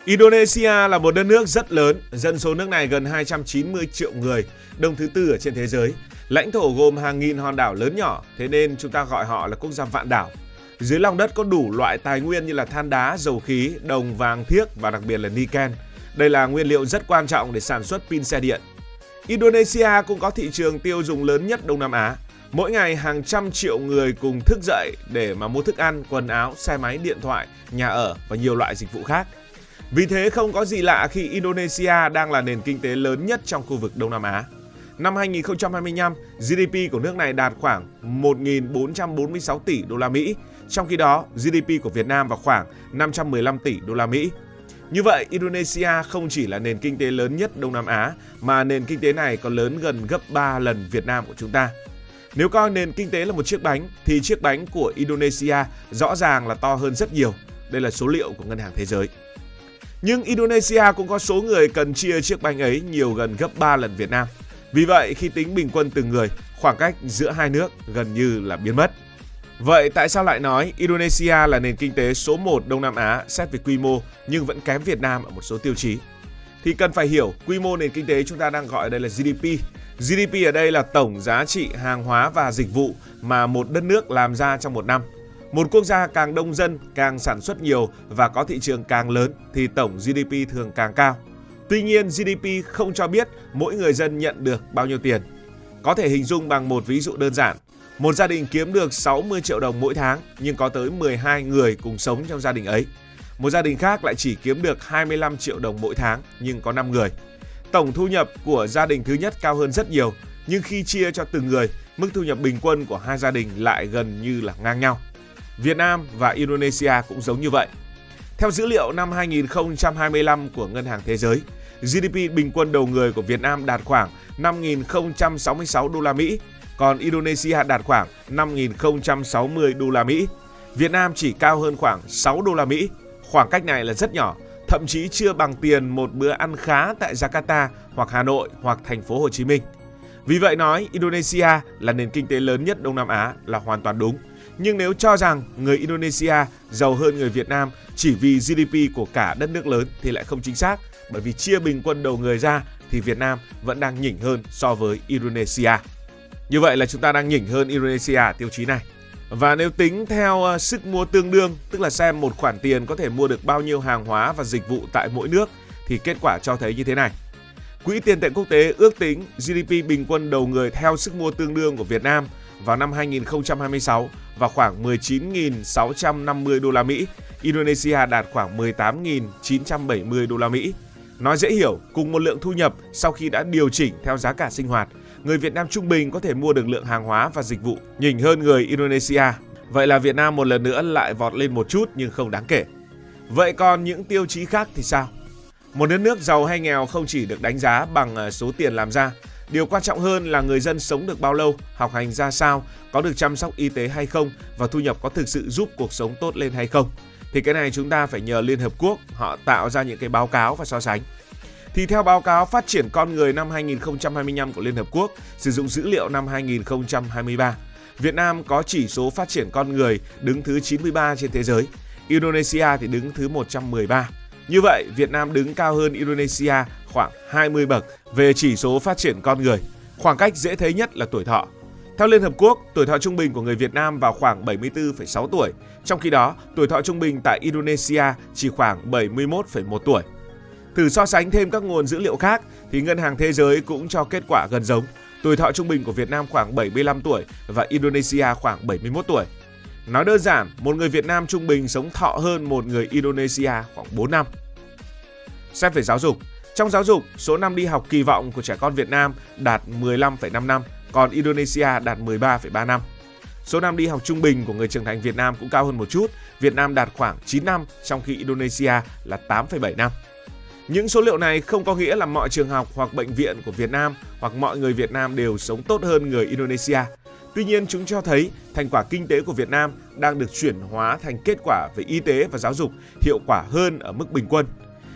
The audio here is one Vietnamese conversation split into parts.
Indonesia là một đất nước rất lớn, dân số nước này gần 290 triệu người, đông thứ tư ở trên thế giới. Lãnh thổ gồm hàng nghìn hòn đảo lớn nhỏ, thế nên chúng ta gọi họ là quốc gia vạn đảo. Dưới lòng đất có đủ loại tài nguyên như là than đá, dầu khí, đồng, vàng, thiếc và đặc biệt là niken. Đây là nguyên liệu rất quan trọng để sản xuất pin xe điện. Indonesia cũng có thị trường tiêu dùng lớn nhất Đông Nam Á. Mỗi ngày hàng trăm triệu người cùng thức dậy để mà mua thức ăn, quần áo, xe máy, điện thoại, nhà ở và nhiều loại dịch vụ khác. Vì thế không có gì lạ khi Indonesia đang là nền kinh tế lớn nhất trong khu vực Đông Nam Á. Năm 2025, GDP của nước này đạt khoảng 1.446 tỷ đô la Mỹ, trong khi đó GDP của Việt Nam vào khoảng 515 tỷ đô la Mỹ. Như vậy, Indonesia không chỉ là nền kinh tế lớn nhất Đông Nam Á, mà nền kinh tế này còn lớn gần gấp 3 lần Việt Nam của chúng ta. Nếu coi nền kinh tế là một chiếc bánh, thì chiếc bánh của Indonesia rõ ràng là to hơn rất nhiều. Đây là số liệu của Ngân hàng Thế giới. Nhưng Indonesia cũng có số người cần chia chiếc bánh ấy nhiều gần gấp 3 lần Việt Nam. Vì vậy, khi tính bình quân từng người, khoảng cách giữa hai nước gần như là biến mất. Vậy tại sao lại nói Indonesia là nền kinh tế số 1 Đông Nam Á xét về quy mô nhưng vẫn kém Việt Nam ở một số tiêu chí? Thì cần phải hiểu quy mô nền kinh tế chúng ta đang gọi ở đây là GDP. GDP ở đây là tổng giá trị hàng hóa và dịch vụ mà một đất nước làm ra trong một năm. Một quốc gia càng đông dân, càng sản xuất nhiều và có thị trường càng lớn thì tổng GDP thường càng cao. Tuy nhiên, GDP không cho biết mỗi người dân nhận được bao nhiêu tiền. Có thể hình dung bằng một ví dụ đơn giản. Một gia đình kiếm được 60 triệu đồng mỗi tháng nhưng có tới 12 người cùng sống trong gia đình ấy. Một gia đình khác lại chỉ kiếm được 25 triệu đồng mỗi tháng nhưng có 5 người. Tổng thu nhập của gia đình thứ nhất cao hơn rất nhiều, nhưng khi chia cho từng người, mức thu nhập bình quân của hai gia đình lại gần như là ngang nhau. Việt Nam và Indonesia cũng giống như vậy. Theo dữ liệu năm 2025 của Ngân hàng Thế giới, GDP bình quân đầu người của Việt Nam đạt khoảng 5.066 đô la Mỹ, còn Indonesia đạt khoảng 5.060 đô la Mỹ. Việt Nam chỉ cao hơn khoảng 6 đô la Mỹ. Khoảng cách này là rất nhỏ, thậm chí chưa bằng tiền một bữa ăn khá tại Jakarta hoặc Hà Nội hoặc thành phố Hồ Chí Minh. Vì vậy nói Indonesia là nền kinh tế lớn nhất Đông Nam Á là hoàn toàn đúng. Nhưng nếu cho rằng người Indonesia giàu hơn người Việt Nam chỉ vì GDP của cả đất nước lớn thì lại không chính xác, bởi vì chia bình quân đầu người ra thì Việt Nam vẫn đang nhỉnh hơn so với Indonesia. Như vậy là chúng ta đang nhỉnh hơn Indonesia ở tiêu chí này. Và nếu tính theo sức mua tương đương, tức là xem một khoản tiền có thể mua được bao nhiêu hàng hóa và dịch vụ tại mỗi nước, thì kết quả cho thấy như thế này. Quỹ tiền tệ quốc tế ước tính GDP bình quân đầu người theo sức mua tương đương của Việt Nam vào năm 2026 vào khoảng 19.650 đô la Mỹ, Indonesia đạt khoảng 18.970 đô la Mỹ. Nói dễ hiểu, cùng một lượng thu nhập sau khi đã điều chỉnh theo giá cả sinh hoạt, người Việt Nam trung bình có thể mua được lượng hàng hóa và dịch vụ nhỉnh hơn người Indonesia. Vậy là Việt Nam một lần nữa lại vọt lên một chút nhưng không đáng kể. Vậy còn những tiêu chí khác thì sao? Một đất nước giàu hay nghèo không chỉ được đánh giá bằng số tiền làm ra. Điều quan trọng hơn là người dân sống được bao lâu, học hành ra sao, có được chăm sóc y tế hay không và thu nhập có thực sự giúp cuộc sống tốt lên hay không. Thì cái này chúng ta phải nhờ Liên Hợp Quốc họ tạo ra những cái báo cáo và so sánh. Thì theo báo cáo phát triển con người năm 2025 của Liên Hợp Quốc, sử dụng dữ liệu năm 2023, Việt Nam có chỉ số phát triển con người đứng thứ 93 trên thế giới, Indonesia thì đứng thứ 113. Như vậy, Việt Nam đứng cao hơn Indonesia khoảng 20 bậc về chỉ số phát triển con người. Khoảng cách dễ thấy nhất là tuổi thọ. Theo Liên Hợp Quốc, tuổi thọ trung bình của người Việt Nam vào khoảng 74,6 tuổi, trong khi đó tuổi thọ trung bình tại Indonesia chỉ khoảng 71,1 tuổi. Thử so sánh thêm các nguồn dữ liệu khác thì Ngân hàng Thế giới cũng cho kết quả gần giống. Tuổi thọ trung bình của Việt Nam khoảng 75 tuổi và Indonesia khoảng 71 tuổi. Nói đơn giản, một người Việt Nam trung bình sống thọ hơn một người Indonesia khoảng 4 năm. Xét về giáo dục. Trong giáo dục, số năm đi học kỳ vọng của trẻ con Việt Nam đạt 15,5 năm, còn Indonesia đạt 13,3 năm. Số năm đi học trung bình của người trưởng thành Việt Nam cũng cao hơn một chút, Việt Nam đạt khoảng 9 năm, trong khi Indonesia là 8,7 năm. Những số liệu này không có nghĩa là mọi trường học hoặc bệnh viện của Việt Nam hoặc mọi người Việt Nam đều sống tốt hơn người Indonesia. Tuy nhiên, chúng cho thấy thành quả kinh tế của Việt Nam đang được chuyển hóa thành kết quả về y tế và giáo dục hiệu quả hơn ở mức bình quân.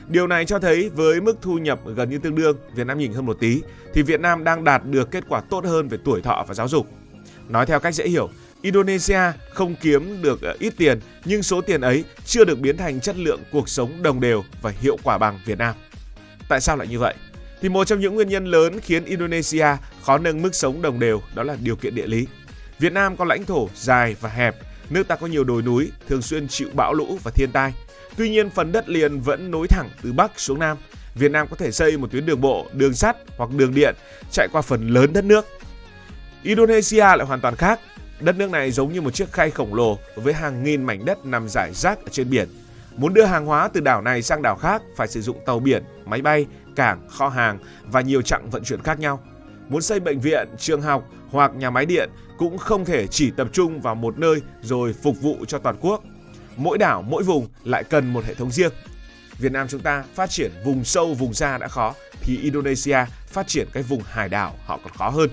Điều này cho thấy với mức thu nhập gần như tương đương, Việt Nam nhỉnh hơn một tí, thì Việt Nam đang đạt được kết quả tốt hơn về tuổi thọ và giáo dục. Nói theo cách dễ hiểu, Indonesia không kiếm được ít tiền, nhưng số tiền ấy chưa được biến thành chất lượng cuộc sống đồng đều và hiệu quả bằng Việt Nam. Tại sao lại như vậy? Thì một trong những nguyên nhân lớn khiến Indonesia khó nâng mức sống đồng đều đó là điều kiện địa lý. Việt Nam có lãnh thổ dài và hẹp, nước ta có nhiều đồi núi, thường xuyên chịu bão lũ và thiên tai. Tuy nhiên, phần đất liền vẫn nối thẳng từ Bắc xuống Nam. Việt Nam có thể xây một tuyến đường bộ, đường sắt hoặc đường điện chạy qua phần lớn đất nước. Indonesia lại hoàn toàn khác. Đất nước này giống như một chiếc khay khổng lồ với hàng nghìn mảnh đất nằm rải rác ở trên biển. Muốn đưa hàng hóa từ đảo này sang đảo khác phải sử dụng tàu biển, máy bay, cảng, kho hàng và nhiều chặng vận chuyển khác nhau. Muốn xây bệnh viện, trường học hoặc nhà máy điện cũng không thể chỉ tập trung vào một nơi rồi phục vụ cho toàn quốc. Mỗi đảo, mỗi vùng lại cần một hệ thống riêng. Việt Nam chúng ta phát triển vùng sâu, vùng xa đã khó, thì Indonesia phát triển cái vùng hải đảo họ còn khó hơn.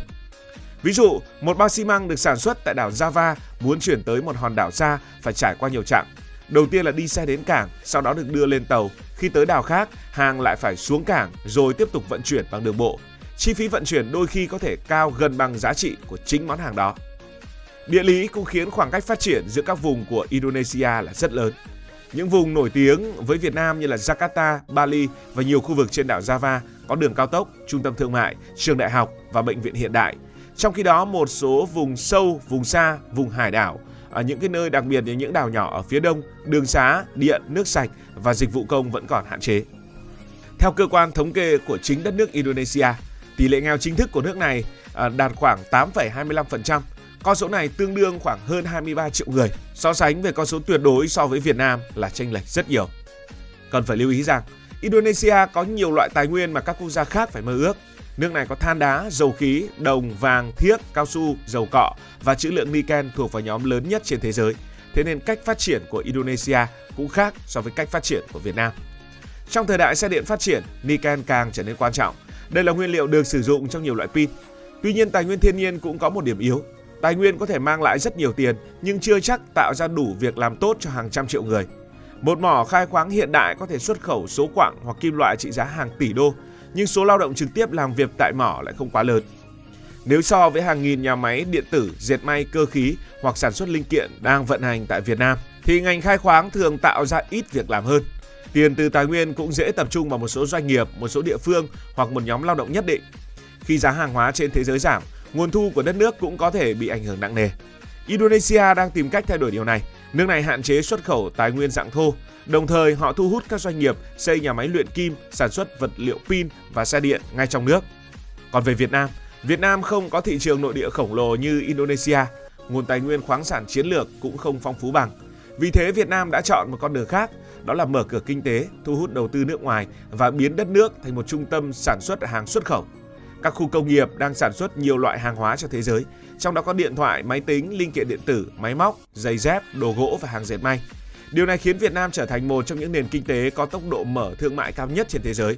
Ví dụ, một bao xi măng được sản xuất tại đảo Java muốn chuyển tới một hòn đảo xa phải trải qua nhiều chặng. Đầu tiên là đi xe đến cảng, sau đó được đưa lên tàu. Khi tới đảo khác, hàng lại phải xuống cảng rồi tiếp tục vận chuyển bằng đường bộ. Chi phí vận chuyển đôi khi có thể cao gần bằng giá trị của chính món hàng đó. Địa lý cũng khiến khoảng cách phát triển giữa các vùng của Indonesia là rất lớn. Những vùng nổi tiếng với Việt Nam như là Jakarta, Bali và nhiều khu vực trên đảo Java có đường cao tốc, trung tâm thương mại, trường đại học và bệnh viện hiện đại. Trong khi đó, một số vùng sâu, vùng xa, vùng hải đảo, ở những cái nơi đặc biệt như những đảo nhỏ ở phía đông, đường xá, điện, nước sạch và dịch vụ công vẫn còn hạn chế. Theo cơ quan thống kê của chính đất nước Indonesia, tỷ lệ nghèo chính thức của nước này đạt khoảng 8,25%. Con số này tương đương khoảng hơn 23 triệu người. So sánh về con số tuyệt đối so với Việt Nam là chênh lệch rất nhiều. Cần phải lưu ý rằng, Indonesia có nhiều loại tài nguyên mà các quốc gia khác phải mơ ước. Nước này có than đá, dầu khí, đồng, vàng, thiếc, cao su, dầu cọ và trữ lượng niken thuộc vào nhóm lớn nhất trên thế giới. Thế nên cách phát triển của Indonesia cũng khác so với cách phát triển của Việt Nam. Trong thời đại xe điện phát triển, niken càng trở nên quan trọng. Đây là nguyên liệu được sử dụng trong nhiều loại pin. Tuy nhiên, tài nguyên thiên nhiên cũng có một điểm yếu. Tài nguyên có thể mang lại rất nhiều tiền nhưng chưa chắc tạo ra đủ việc làm tốt cho hàng trăm triệu người. Một mỏ khai khoáng hiện đại có thể xuất khẩu số quặng hoặc kim loại trị giá hàng tỷ đô, nhưng số lao động trực tiếp làm việc tại mỏ lại không quá lớn. Nếu so với hàng nghìn nhà máy điện tử, dệt may, cơ khí hoặc sản xuất linh kiện đang vận hành tại Việt Nam, thì ngành khai khoáng thường tạo ra ít việc làm hơn. Tiền từ tài nguyên cũng dễ tập trung vào một số doanh nghiệp, một số địa phương hoặc một nhóm lao động nhất định. Khi giá hàng hóa trên thế giới giảm, nguồn thu của đất nước cũng có thể bị ảnh hưởng nặng nề. Indonesia đang tìm cách thay đổi điều này. Nước này hạn chế xuất khẩu tài nguyên dạng thô, đồng thời họ thu hút các doanh nghiệp xây nhà máy luyện kim, sản xuất vật liệu pin và xe điện ngay trong nước. Còn về Việt Nam không có thị trường nội địa khổng lồ như Indonesia, nguồn tài nguyên khoáng sản chiến lược cũng không phong phú bằng. Vì thế Việt Nam đã chọn một con đường khác, đó là mở cửa kinh tế, thu hút đầu tư nước ngoài và biến đất nước thành một trung tâm sản xuất hàng xuất khẩu. Các khu công nghiệp đang sản xuất nhiều loại hàng hóa cho thế giới, trong đó có điện thoại, máy tính, linh kiện điện tử, máy móc, giày dép, đồ gỗ và hàng dệt may. Điều này khiến Việt Nam trở thành một trong những nền kinh tế có tốc độ mở thương mại cao nhất trên thế giới.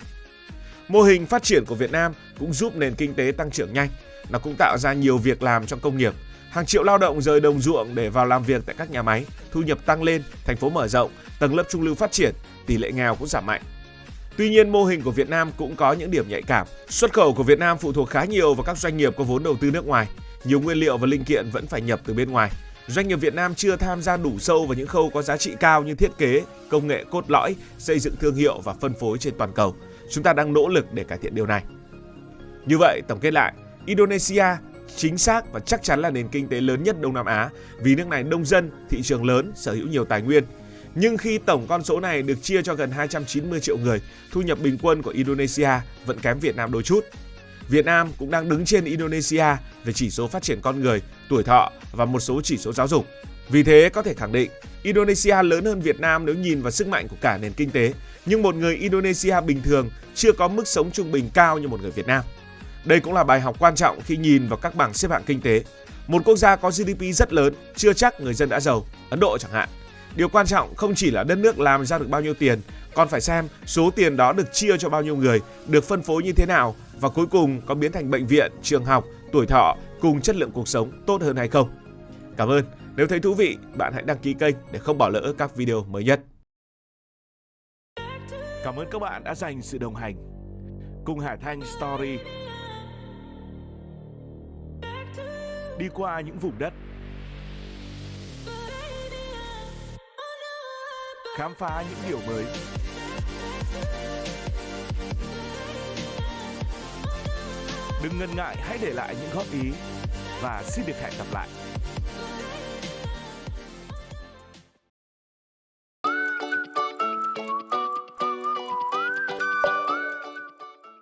Mô hình phát triển của Việt Nam cũng giúp nền kinh tế tăng trưởng nhanh. Nó cũng tạo ra nhiều việc làm trong công nghiệp. Hàng triệu lao động rời đồng ruộng để vào làm việc tại các nhà máy, thu nhập tăng lên, thành phố mở rộng, tầng lớp trung lưu phát triển, tỷ lệ nghèo cũng giảm mạnh. Tuy nhiên, mô hình của Việt Nam cũng có những điểm nhạy cảm. Xuất khẩu của Việt Nam phụ thuộc khá nhiều vào các doanh nghiệp có vốn đầu tư nước ngoài. Nhiều nguyên liệu và linh kiện vẫn phải nhập từ bên ngoài. Doanh nghiệp Việt Nam chưa tham gia đủ sâu vào những khâu có giá trị cao như thiết kế, công nghệ cốt lõi, xây dựng thương hiệu và phân phối trên toàn cầu. Chúng ta đang nỗ lực để cải thiện điều này. Như vậy, tổng kết lại, Indonesia chính xác và chắc chắn là nền kinh tế lớn nhất Đông Nam Á vì nước này đông dân, thị trường lớn, sở hữu nhiều tài nguyên. Nhưng khi tổng con số này được chia cho gần 290 triệu người, thu nhập bình quân của Indonesia vẫn kém Việt Nam đôi chút. Việt Nam cũng đang đứng trên Indonesia về chỉ số phát triển con người, tuổi thọ và một số chỉ số giáo dục. Vì thế có thể khẳng định Indonesia lớn hơn Việt Nam nếu nhìn vào sức mạnh của cả nền kinh tế, nhưng một người Indonesia bình thường chưa có mức sống trung bình cao như một người Việt Nam. Đây cũng là bài học quan trọng khi nhìn vào các bảng xếp hạng kinh tế. Một quốc gia có GDP rất lớn, chưa chắc người dân đã giàu, Ấn Độ chẳng hạn. Điều quan trọng không chỉ là đất nước làm ra được bao nhiêu tiền, còn phải xem số tiền đó được chia cho bao nhiêu người, được phân phối như thế nào và cuối cùng có biến thành bệnh viện, trường học, tuổi thọ cùng chất lượng cuộc sống tốt hơn hay không. Cảm ơn. Nếu thấy thú vị, bạn hãy đăng ký kênh để không bỏ lỡ các video mới nhất. Cảm ơn các bạn đã dành sự đồng hành cùng Hải Thanh Story. Đi qua những vùng đất khám phá những điều mới. Đừng ngần ngại, hãy để lại những góp ý và xin được hẹn gặp lại.